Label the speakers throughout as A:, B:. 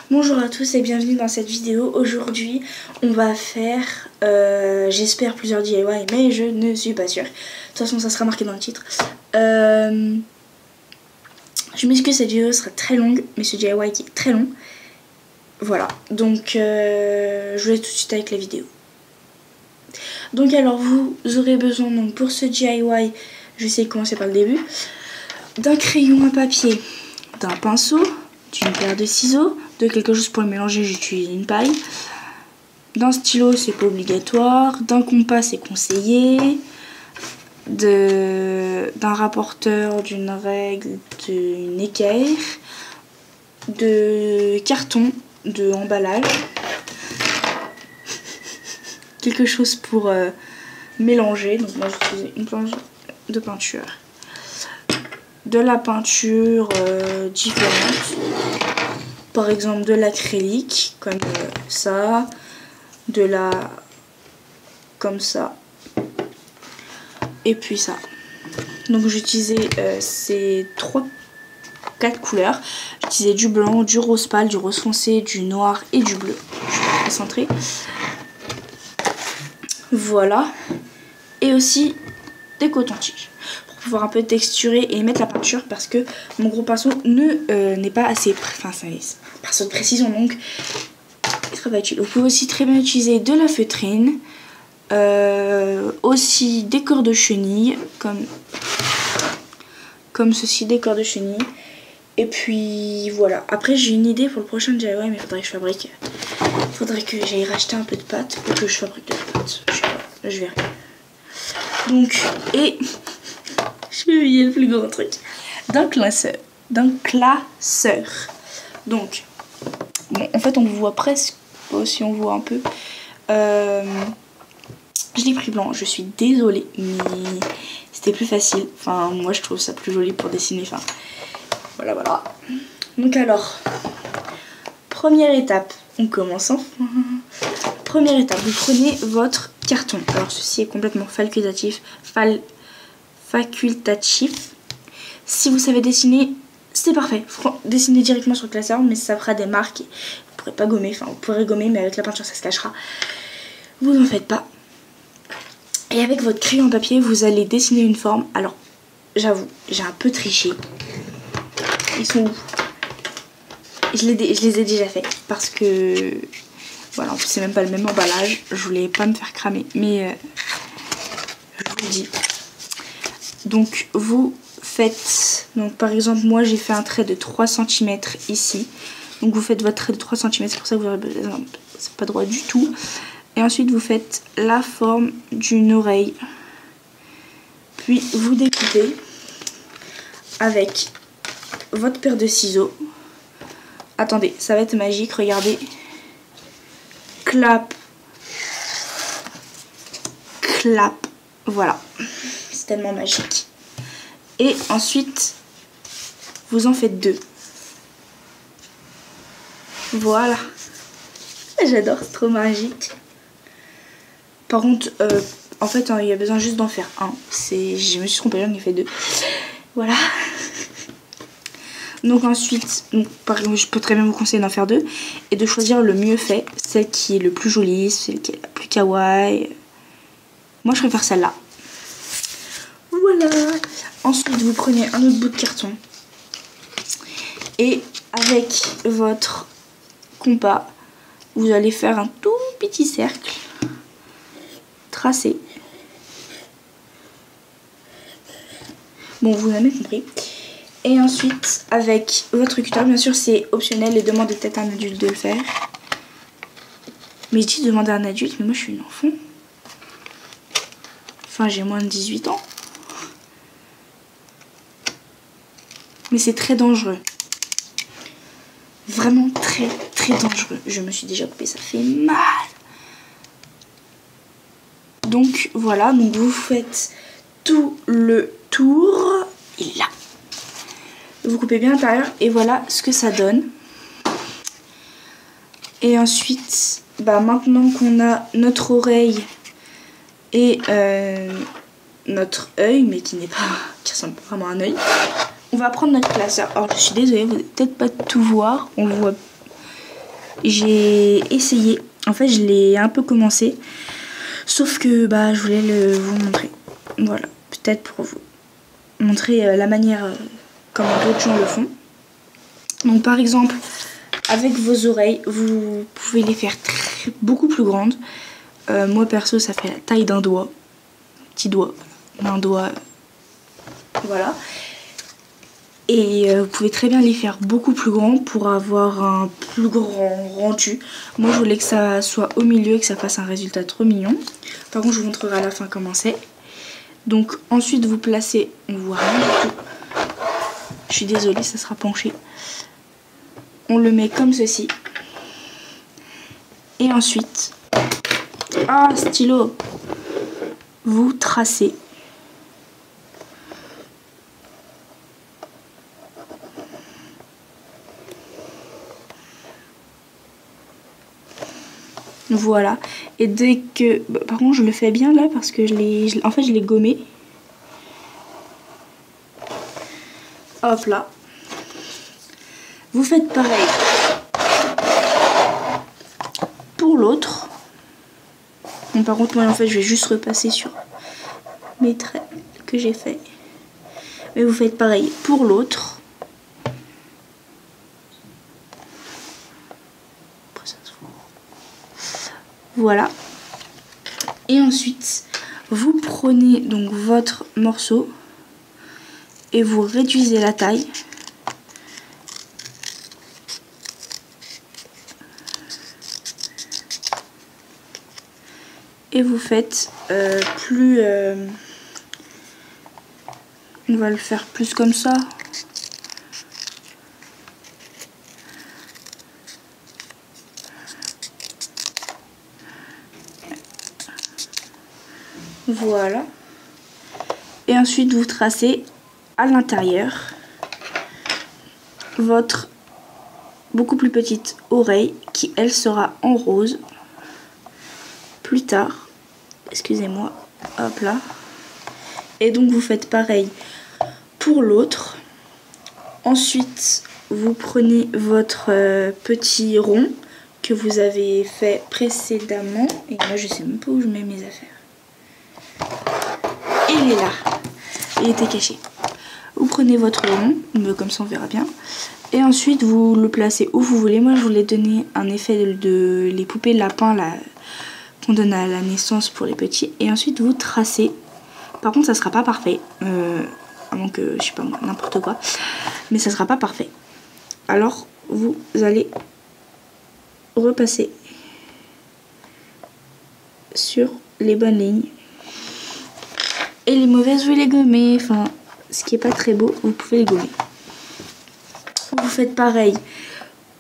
A: Bonjour à tous et bienvenue dans cette vidéo. Aujourd'hui on va faire j'espère plusieurs DIY, mais je ne suis pas sûre. De toute façon ça sera marqué dans le titre. Je m'excuse, cette vidéo sera très longue, mais ce DIY qui est très long. Voilà, donc je vous laisse tout de suite avec la vidéo. Donc alors vous aurez besoin donc pour ce DIY, je vais essayer de commencer par le début, d'un crayon à papier, d'un pinceau, d'une paire de ciseaux, de quelque chose pour le mélanger, j'utilise une paille, d'un stylo, c'est pas obligatoire, d'un compas, c'est conseillé, d'un rapporteur, d'une règle, d'une équerre, de carton, de emballage, quelque chose pour mélanger, donc moi j'utilise une planche de peinture, de la peinture différente, par exemple de l'acrylique comme ça, de la comme ça, et puis ça. Donc j'utilisais ces 4 couleurs. J'utilisais du blanc, du rose pâle, du rose foncé, du noir et du bleu. Je vais concentrer. Voilà. Et aussi des cotons-tiges pour pouvoir un peu texturer et mettre la peinture, parce que mon gros pinceau n'est pas assez, enfin c'est un pinceau de précision, donc il sera pas utile. Vous pouvez aussi très bien utiliser de la feutrine, aussi des corps de chenille comme ceci, des corps de chenille. Et puis voilà. Après j'ai une idée pour le prochain DIY, mais il faudrait que je fabrique. Faudrait que j'aille racheter un peu de pâte ou que je fabrique de la pâte. Je sais pas, je verrai. Donc, et j'ai oublié le plus grand truc. D'un classeur. Donc, bon, en fait on voit presque pas, si on voit un peu. Je l'ai pris blanc, je suis désolée, mais c'était plus facile. Enfin, moi je trouve ça plus joli pour dessiner. Enfin, voilà. Donc alors, première étape, on commence enfin. Première étape, vous prenez votre carton. Alors ceci est complètement facultatif. Si vous savez dessiner, c'est parfait. Dessinez directement sur le classeur, mais ça fera des marques. Vous pourrez pas gommer, enfin vous pourrez gommer, mais avec la peinture ça se cachera. Vous n'en faites pas. Et avec votre crayon papier, vous allez dessiner une forme. Alors, j'avoue, j'ai un peu triché. Ils sont où? Je les ai déjà fait parce que voilà, en plus c'est même pas le même emballage. Je voulais pas me faire cramer, mais je vous le dis. Donc vous faites, donc par exemple moi j'ai fait un trait de 3 cm ici. Donc vous faites votre trait de 3 cm, c'est pour ça que vous aurez besoin, c'est pas droit du tout. Et ensuite vous faites la forme d'une oreille. Puis vous découpez avec votre paire de ciseaux. Attendez, ça va être magique, regardez. Clap. Clap. Voilà. C'est tellement magique. Et ensuite, vous en faites 2. Voilà. J'adore, c'est trop magique. Par contre, en fait, il y a besoin juste d'en faire un. Je me suis trompée, j'en ai fait 2. Voilà. Donc ensuite, par exemple, je peux très bien vous conseiller d'en faire 2 et de choisir le mieux fait, celle qui est le plus jolie, celle qui est la plus kawaii. Moi, je préfère celle-là. Voilà. Ensuite, vous prenez un autre bout de carton et avec votre compas, vous allez faire un tout petit cercle tracé. Bon, vous avez compris. Et ensuite, avec votre cutter, bien sûr c'est optionnel et demandez peut-être à un adulte de le faire. Mais je dis demander à un adulte, mais moi je suis une enfant. Enfin, j'ai moins de 18 ans. Mais c'est très dangereux. Vraiment très dangereux. Je me suis déjà coupée, ça fait mal. Donc voilà, donc vous faites tout le tour. Et là. Vous coupez bien l'intérieur et voilà ce que ça donne. Et ensuite, maintenant qu'on a notre oreille et notre œil, mais qui ressemble pas vraiment à un œil, on va prendre notre classeur. Alors je suis désolée, vous n'allez peut-être pas tout voir. On voit j'ai essayé. En fait, je l'ai un peu commencé. Sauf que bah, je voulais vous montrer. Voilà, peut-être pour vous montrer la manière comme d'autres gens le font. Donc par exemple, avec vos oreilles, vous pouvez les faire beaucoup plus grandes. Moi perso, ça fait la taille d'un doigt. Petit doigt. Un doigt. Voilà. Et vous pouvez très bien les faire beaucoup plus grands pour avoir un plus grand rendu. Moi je voulais que ça soit au milieu et que ça fasse un résultat trop mignon. Par contre je vous montrerai à la fin comment c'est. Donc ensuite vous placez, on voit rien du tout. Je suis désolée, ça sera penché. On le met comme ceci. Et ensuite, stylo, vous tracez. Voilà. Et dès que... par contre, je le fais bien là parce que en fait, je l'ai gommé. Hop là. Vous faites pareil pour l'autre. Bon, par contre, moi, en fait, je vais juste repasser sur mes traits que j'ai fait. Mais vous faites pareil pour l'autre. Voilà. Et ensuite, vous prenez donc votre morceau et vous réduisez la taille. Et vous faites plus... on va le faire plus comme ça. Voilà. Et ensuite vous tracez à l'intérieur votre beaucoup plus petite oreille qui elle sera en rose plus tard. Excusez-moi. Hop là. Et donc vous faites pareil pour l'autre. Ensuite vous prenez votre petit rond que vous avez fait précédemment. Et moi je sais même pas où je mets mes affaires. Il est là. Il était caché. Vous prenez votre rond, comme ça on verra bien. Et ensuite vous le placez où vous voulez. Moi je voulais donner un effet de les poupées lapins là qu'on donne à la naissance pour les petits. Et ensuite vous tracez. Par contre ça sera pas parfait. Avant que je sais pas n'importe quoi. Mais ça sera pas parfait. Alors vous allez repasser sur les bonnes lignes. Et les mauvaises, vous les gommez. Enfin, ce qui est pas très beau, vous pouvez les gommer. Vous faites pareil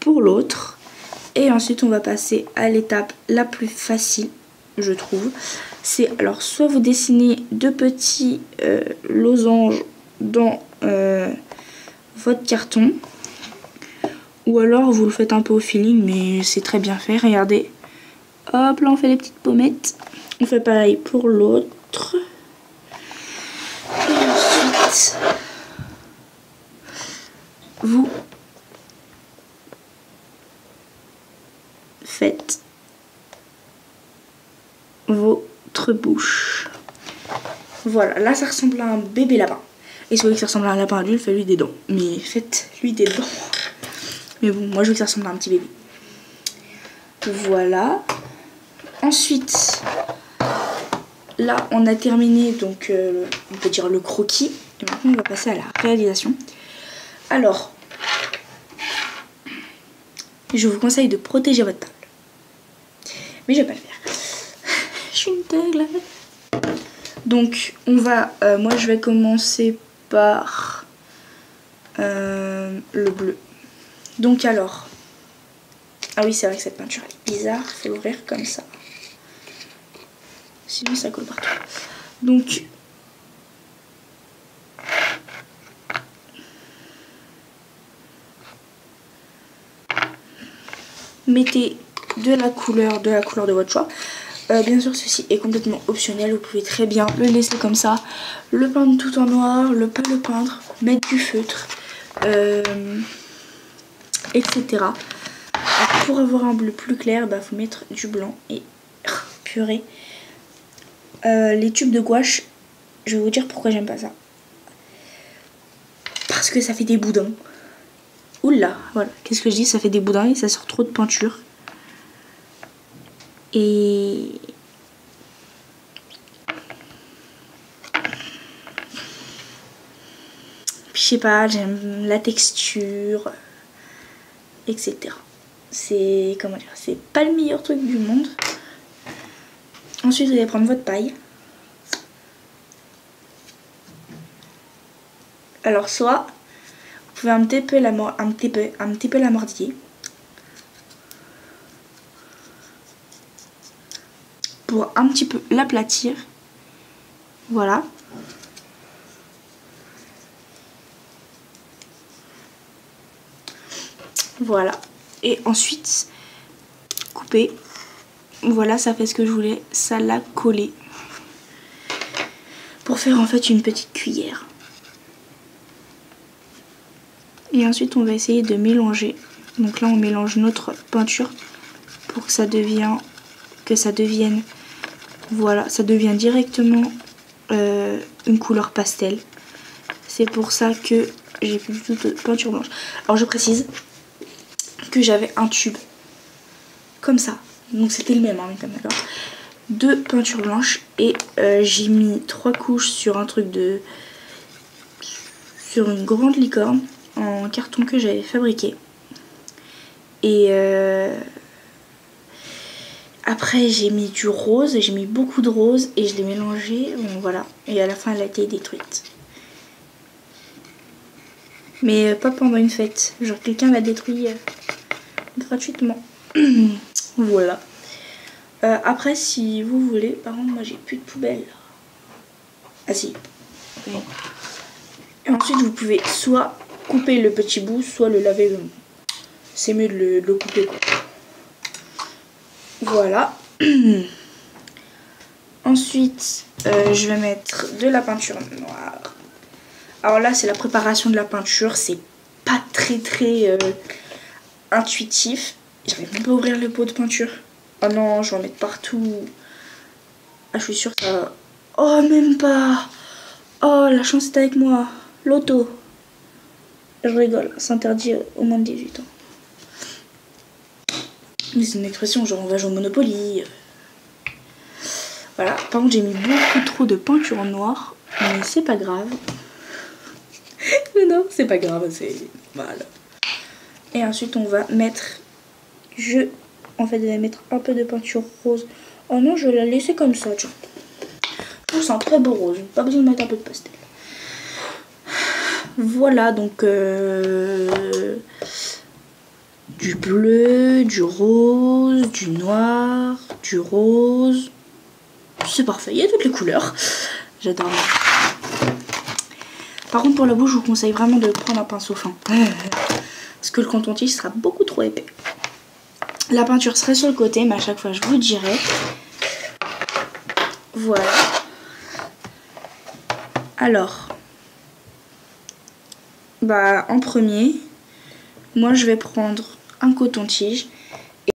A: pour l'autre. Et ensuite, on va passer à l'étape la plus facile, je trouve. C'est, alors, soit vous dessinez deux petits losanges dans votre carton. Ou alors, vous le faites un peu au feeling, mais c'est très bien fait. Regardez. Hop, là, on fait les petites pommettes. On fait pareil pour l'autre. Vous faites votre bouche. Voilà, là ça ressemble à un bébé lapin. Et si vous voulez que ça ressemble à un lapin adulte, faites-lui des dents. Mais faites-lui des dents. Mais bon, moi je veux que ça ressemble à un petit bébé. Voilà. Ensuite, là on a terminé donc on peut dire le croquis. Et maintenant on va passer à la réalisation. Alors, je vous conseille de protéger votre table. Mais je vais pas le faire. Je suis une teigle. Donc, on va... moi, je vais commencer par le bleu. Donc, alors... Ah oui, c'est vrai que cette peinture est bizarre. Il faut l'ouvrir comme ça. Sinon, ça colle partout. Donc... mettez de la couleur de votre choix. Bien sûr ceci est complètement optionnel, vous pouvez très bien le laisser comme ça, le peindre tout en noir, pas le peindre, mettre du feutre, etc. Alors, pour avoir un bleu plus clair, bah faut mettre du blanc. Et purée. Les tubes de gouache, je vais vous dire pourquoi j'aime pas ça. Parce que ça fait des boudins. Oula, voilà. Qu'est-ce que je dis? Ça fait des boudins et ça sort trop de peinture. Et... je sais pas, j'aime la texture, etc. C'est, comment dire, c'est pas le meilleur truc du monde. Ensuite, vous allez prendre votre paille. Alors, soit vous pouvez un petit peu l'amortiller pour un petit peu l'aplatir. Voilà. Voilà. Et ensuite, couper. Voilà, ça fait ce que je voulais. Ça l'a collé. Pour faire en fait une petite cuillère. Et ensuite, on va essayer de mélanger. Donc là, on mélange notre peinture pour que ça devienne, voilà, ça devient directement une couleur pastel. C'est pour ça que j'ai plus du tout de peinture blanche. Alors je précise que j'avais un tube comme ça, donc c'était le même, hein, d'accord, de peinture blanche, et j'ai mis 3 couches sur sur une grande licorne en carton que j'avais fabriqué. Et après j'ai mis du rose, j'ai mis beaucoup de rose et je l'ai mélangé, bon, voilà, et à la fin elle a été détruite. Mais pas pendant une fête, genre quelqu'un l'a détruit gratuitement. Voilà. Après, si vous voulez, par contre moi j'ai plus de poubelle. Ah si. Bon. Et ensuite vous pouvez soit couper le petit bout, soit le laver. C'est mieux de le couper, quoi. Voilà. Ensuite, je vais mettre de la peinture noire. Alors là, c'est la préparation de la peinture. C'est pas très intuitif. J'arrive même pas à ouvrir le pot de peinture. Oh non, je vais en mettre partout. Ah, je suis sûre que ça va... Oh, même pas. Oh, la chance est avec moi. Loto. Je rigole, c'est interdit au moins de 18 ans. Mais c'est une expression, genre on va jouer au Monopoly. Voilà, par contre j'ai mis beaucoup trop de peinture en noir, mais c'est pas grave. Mais non, c'est pas grave, c'est mal. Et ensuite on va mettre... En fait, je vais mettre un peu de peinture rose. Oh non, je vais la laisser comme ça, tu vois. Je trouve c'est un très beau rose, pas besoin de mettre un peu de pastel. Voilà, donc... du bleu, du rose, du noir, du rose. C'est parfait, il y a toutes les couleurs. J'adore. Par contre, pour la bouche, je vous conseille vraiment de prendre un pinceau fin. Parce que le coton-tige sera beaucoup trop épais. La peinture serait sur le côté, mais à chaque fois, je vous dirai. Voilà. Alors. Bah, en premier, moi, je vais prendre un coton-tige.